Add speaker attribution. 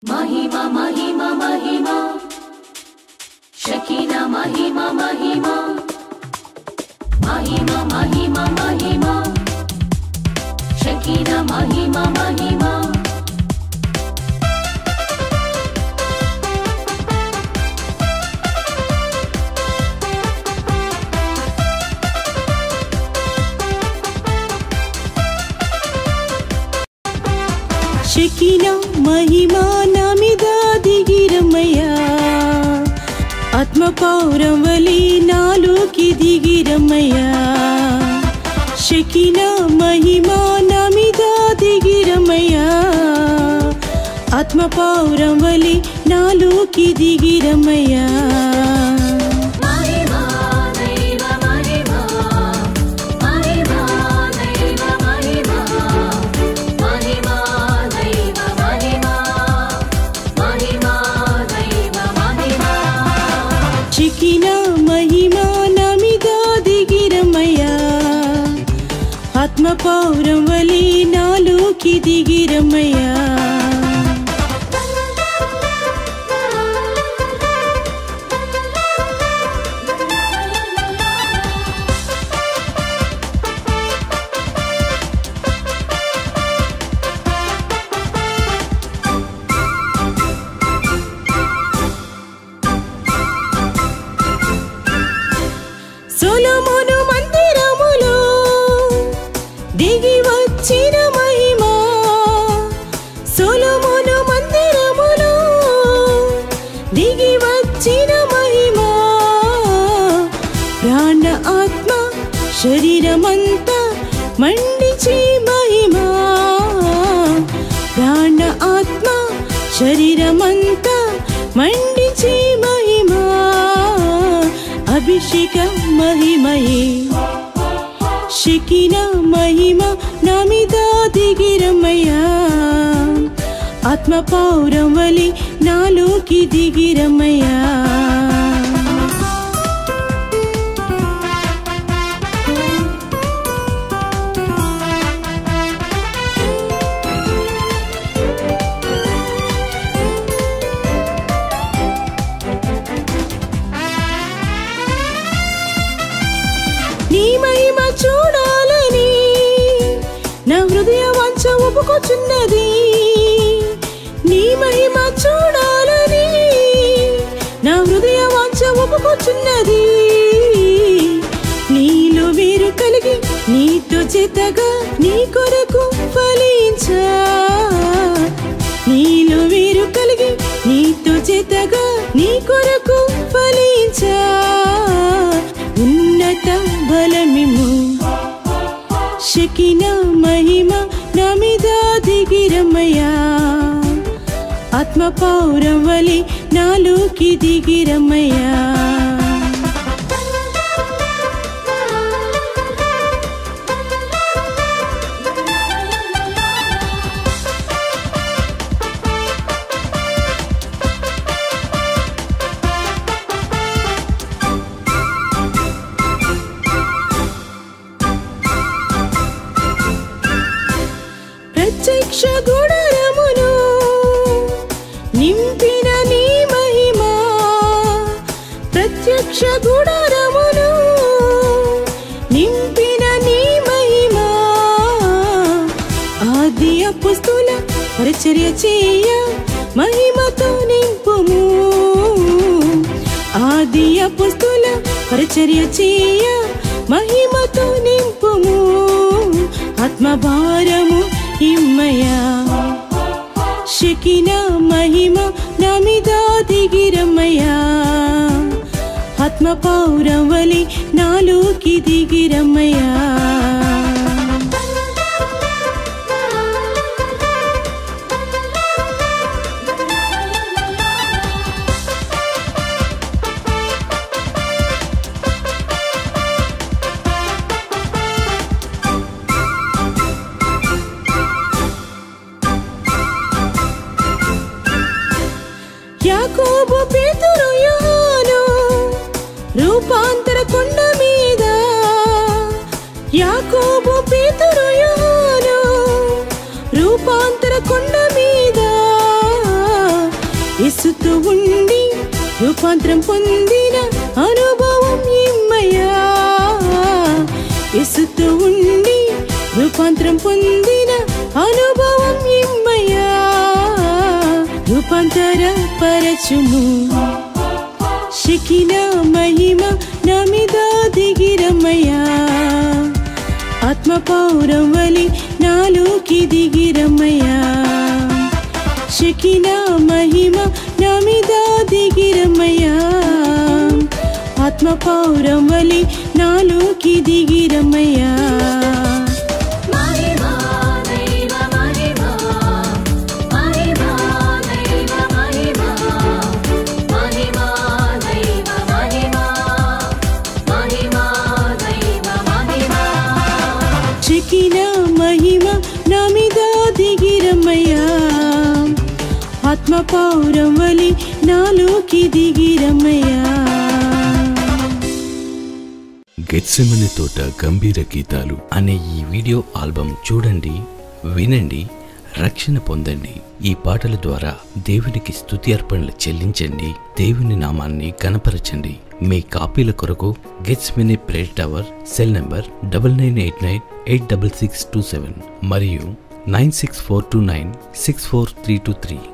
Speaker 1: महिमा महिमा महिमा शकीना महिमा महिमा महिमा महिमा महिमा शकीना महिमा महिमा
Speaker 2: शकीना महिमा नामिदा दिगिरमया आत्म पौरवली नालोकी दिगिरमया शकीना महिमा नामिदा दिगिरमया आत्म पौरवली नालोकी दिगिरमया शकीना महिमा नामिदा दिगिरमया आत्म पौरवली नालोकी दिगिरमया సొలొమోను మందిరములో దిగి వచ్చిన మహిమా సొలొమోను మందిరములో దిగి వచ్చిన మహిమా ప్రాణ ఆత్మ శరీరమంతా మండిచి మహిమా ప్రాణ ఆత్మ శరీరమంతా మండిచి మహిమా अभिषेक महिमये शकीना महिमा नामिदा दिगिरमया आत्म पौरवली नालोकी दिगिरमया నీ మహిమ చూడాలని నా హృదయ వాంఛ ఒప్పుకొచున్నది నీ మహిమ చూడాలని నా హృదయ వాంఛ ఒప్పుకొచున్నది నీలో వేరు కలిగి నీతో జతగా నీ కొరకు ఫలించా నీలో వేరు కలిగి నీతో జతగా నీ కొరకు ఫలించా ఉన్నత బలమిము शकीना महिमा नामिदा दिगिरमया आत्म पौरवली नालोकी दिगिरमया ప్రత్యక్ష గుడారమును నింపిన నీ మహిమా ప్రత్యక్ష గుడారమును నింపిన నీ మహిమా ఆది అపొస్తలుల పరిచర్య చేయ మహిమతో నింపుము ఆది అపొస్తలుల పరిచర్య చేయ మహిమతో నింపుము ఆత్మ భారము ఇమ్మయా शकीना महिमा नामिदा दिगिरमया आत्म पौरवली नालोकी दिगिरमया యాకోబు పేతురు యోహాను రూపాంతర కొండ మీద యాకోబు పేతురు యోహాను రూపాంతర కొండ మీద యేసుతో ఉండి రూపాంతరం పొందిన అనుభవం ఇమ్మయ్యా. యేసుతో ఉండి రూపాంతరం పొందిన అనుభవం ఇమ్మయ్యా. రూపాంతర పరచుము షకినా మహిమ నా మీద దిగిరమ్మయ్యా. ఆత్మ పౌరం వలి నాలోకి దిగిరమ్మయ్యా. షకినా మహిమ నా మీద దిగిరమ్మయ్యా. ఆత్మ పౌరం వలి నాలోకి దిగిరమ్మయ్యా. షకినా మహిమ నా మీద దిగిరమ్మయ్యా. ఆత్మ పౌరం వలి నాలోకి దిగిరమ్మయ్యా.
Speaker 3: గెత్సెమనే తోట గంభీర గీతాలు అనే ఈ వీడియో ఆల్బమ్ చూడండి, వినండి, రక్షణ పొందండి. ఈ పాటల ద్వారా దేవునికి స్తుతి అర్పణలు చెల్లించండి, దేవుని నామాన్ని గణపరచండి. మీ కాపీల కొరకు Gethsemane prayer tower cell number 9989866627 మరియు 96429643223.